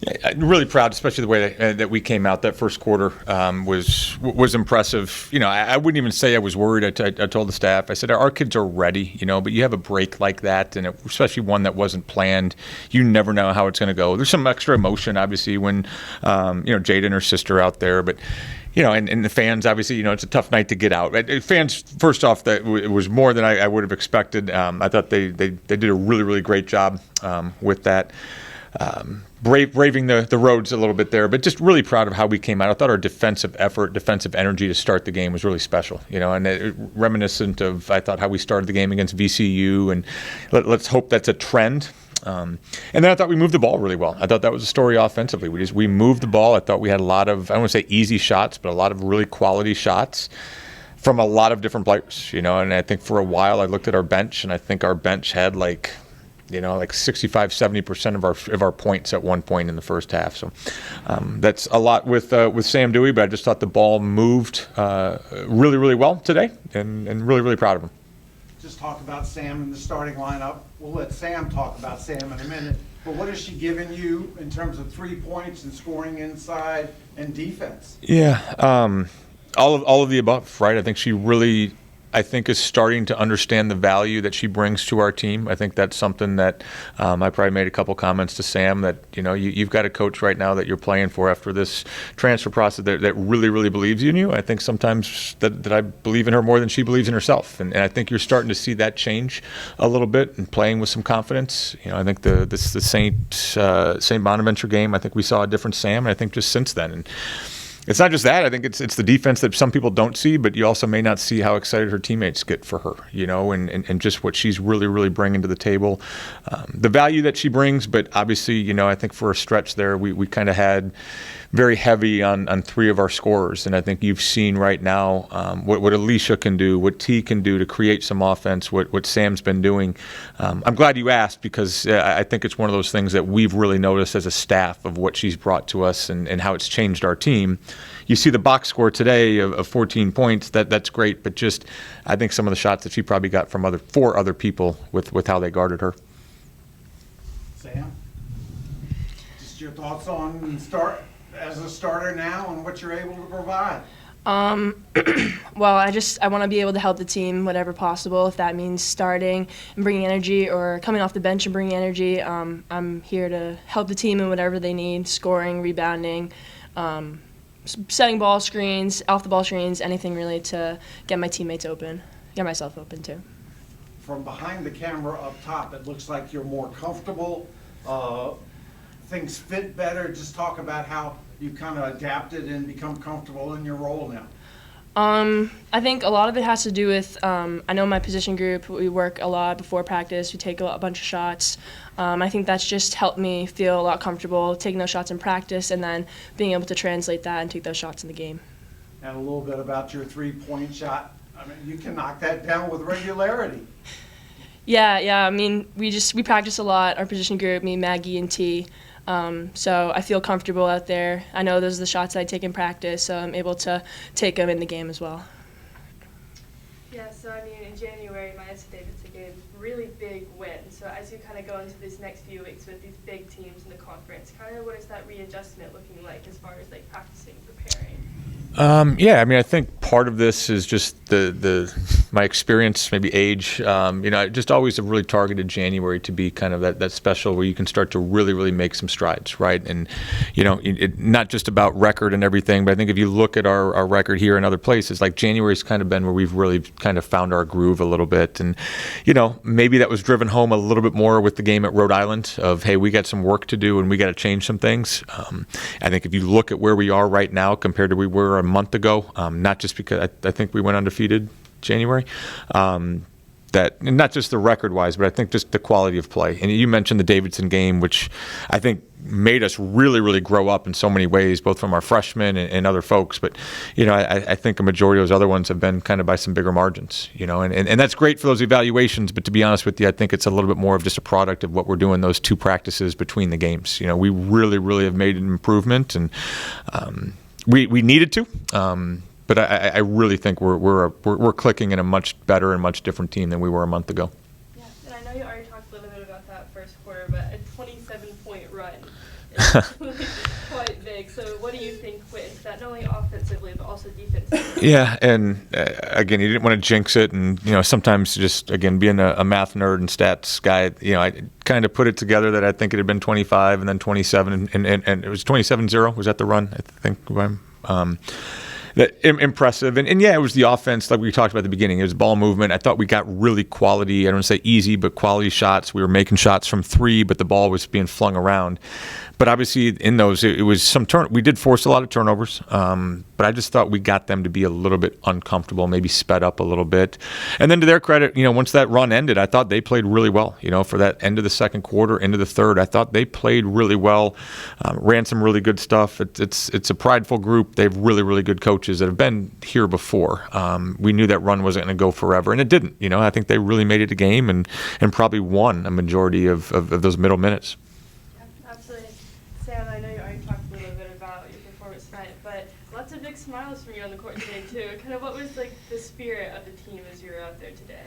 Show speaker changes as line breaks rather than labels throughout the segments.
Yeah, I'm really proud, especially the way that we came out. That first quarter was impressive. I wouldn't even say I was worried. I told the staff, I said, our kids are ready, but you have a break like that, and especially one that wasn't planned, you never know how it's going to go. There's some extra emotion, obviously, when, Jada and her sister out there, but and the fans, obviously, it's a tough night to get out. Fans, first off, that it was more than I would have expected. I thought they did a really, really great job with that. Braving the roads a little bit there, but just really proud of how we came out. I thought our defensive effort, defensive energy to start the game was really special, and reminiscent of, I thought, how we started the game against VCU, and let's hope that's a trend. And then I thought we moved the ball really well. I thought that was a story offensively. We moved the ball. I thought we had a lot of, I don't want to say easy shots, but a lot of really quality shots from a lot of different players, and I think for a while I looked at our bench, and I think our bench had like 65-70% of our points at one point in the first half. So that's a lot with Sam Dewey, but I just thought the ball moved really, really well today, and really, really proud of him.
Just talk about Sam in the starting lineup. We'll let Sam talk about Sam in a minute. But what has she given you in terms of 3 points and scoring inside and defense?
Yeah, all of the above, right? I think she really, is starting to understand the value that she brings to our team. I think that's something that I probably made a couple comments to Sam that, you've got a coach right now that you're playing for after this transfer process that really, really believes in you. I think sometimes that I believe in her more than she believes in herself. And I think you're starting to see that change a little bit and playing with some confidence. I think the St. Bonaventure game, I think we saw a different Sam, and I think just since then. And it's not just that. I think it's the defense that some people don't see, but you also may not see how excited her teammates get for her, and just what she's really, really bringing to the table. The value that she brings, but obviously, I think for a stretch there, we kind of had very heavy on 3 of our scorers. And I think you've seen right now what Alicia can do, what T can do to create some offense, what Sam's been doing. I'm glad you asked, because I think it's one of those things that we've really noticed as a staff of what she's brought to us and how it's changed our team. You see the box score today of 14 points. That's great, but just I think some of the shots that she probably got from 4 other people with how they guarded her.
Sam, just your thoughts on start as a starter now and what you're able to provide.
Well, I want to be able to help the team whatever possible. If that means starting and bringing energy, or coming off the bench and bringing energy, I'm here to help the team in whatever they need: scoring, rebounding, setting ball screens, off the ball screens, anything really to get my teammates open, get myself open too.
From behind the camera up top, it looks like you're more comfortable. Things fit better. Just talk about how you kind of adapted and become comfortable in your role now.
I think a lot of it has to do with, I know my position group, we work a lot before practice, we take a bunch of shots. I think that's just helped me feel a lot comfortable taking those shots in practice and then being able to translate that and take those shots in the game.
And a little bit about your 3-point shot. I mean, you can knock that down with regularity.
Yeah. I mean, we practice a lot, our position group, me, Maggie, and T. So I feel comfortable out there. I know those are the shots I take in practice, so I'm able to take them in the game as well.
Yeah, so I mean, in January, my SC Davidson gave really big wins. So as you kind of go into these next few weeks with these big teams in the conference, kind of what is that readjustment looking like as far as like practicing, preparing?
Yeah, I mean, I think part of this is just my experience, maybe age. I just always have really targeted January to be kind of that special where you can start to really, really make some strides, right? And, not just about record and everything, but I think if you look at our record here in other places, like January's kind of been where we've really kind of found our groove a little bit. And, maybe that was driven home a little bit more with the game at Rhode Island of, hey, we got some work to do and we got to change some things. I think if you look at where we are right now compared to where we were a month ago, not just because I think we went undefeated January, that not just the record-wise, but I think just the quality of play. And you mentioned the Davidson game, which I think made us really, really grow up in so many ways, both from our freshmen and other folks. But, I think a majority of those other ones have been kind of by some bigger margins, and that's great for those evaluations. But to be honest with you, I think it's a little bit more of just a product of what we're doing those 2 practices between the games. We really, really have made an improvement, and we needed to. But I really think we're clicking in a much better and much different team than we were a month ago.
Yeah, and I know you already talked a little bit about that first quarter, but a 27-point run is really quite big. So what do you think went into that, not only offensively but also defensively?
Yeah, and again, you didn't want to jinx it, and sometimes just again being a math nerd and stats guy, I kind of put it together that I think it had been 25 and then 27, and it was 27-0. Was that the run? I think. That impressive, and yeah, it was the offense like we talked about at the beginning. It was ball movement. I thought we got really quality. I don't want to say easy, but quality shots. We were making shots from 3, but the ball was being flung around. But obviously, in those, it was some we did force a lot of turnovers, but I just thought we got them to be a little bit uncomfortable, maybe sped up a little bit. And then to their credit, once that run ended, I thought they played really well. For that end of the second quarter, into the third, I thought they played really well, ran some really good stuff. It's a prideful group. They have really, really good coaches that have been here before. We knew that run wasn't going to go forever, and it didn't. I think they really made it a game and probably won a majority of those middle minutes.
Absolutely. Sam, I know you already talked a little bit about your performance tonight, but lots of big smiles from you on the court today too. Kind of what was the spirit of the team as you were out there today?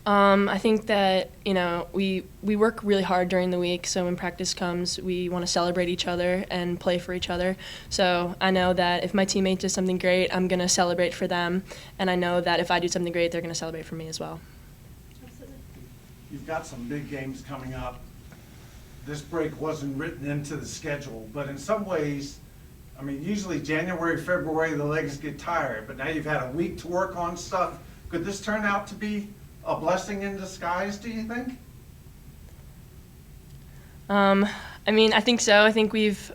I think that we work really hard during the week, so when practice comes, we want to celebrate each other and play for each other. So I know that if my teammate does something great, I'm going to celebrate for them, and I know that if I do something great, they're going to celebrate for me as well.
Absolutely.
You've got some big games coming up. This break wasn't written into the schedule, but in some ways, usually January, February, the legs get tired, but now you've had a week to work on stuff. Could this turn out to be a blessing in disguise, do you think?
I think so. I think we've,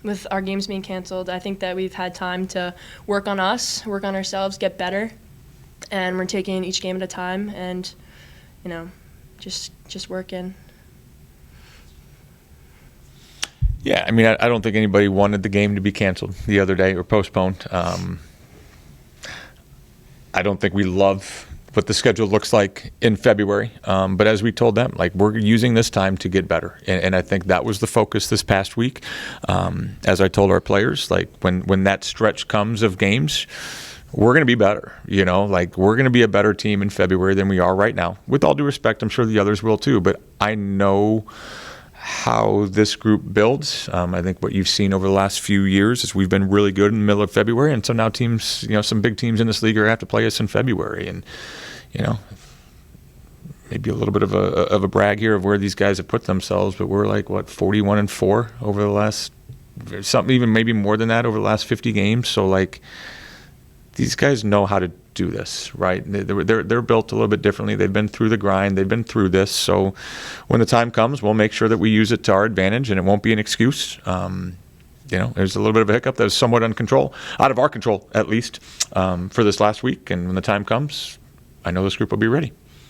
with our games being canceled, I think that we've had time to work on us, work on ourselves, get better, and we're taking each game at a time and, just working.
Yeah, I don't think anybody wanted the game to be canceled the other day or postponed. I don't think we love what the schedule looks like in February. But as we told them, we're using this time to get better. And I think that was the focus this past week. As I told our players, when that stretch comes of games, we're going to be better. We're going to be a better team in February than we are right now. With all due respect, I'm sure the others will too. But I know how this group builds. I think what you've seen over the last few years is we've been really good in the middle of February, and so now teams, some big teams in this league are going to have to play us in February. And, maybe a little bit of a brag here of where these guys have put themselves, but we're 41-4 over the last, something even maybe more than that over the last 50 games. So these guys know how to do this, right? They're built a little bit differently. They've been through the grind. They've been through this. So when the time comes, we'll make sure that we use it to our advantage, and it won't be an excuse. There's a little bit of a hiccup that was somewhat out of our control, at least, for this last week. And when the time comes, I know this group will be ready.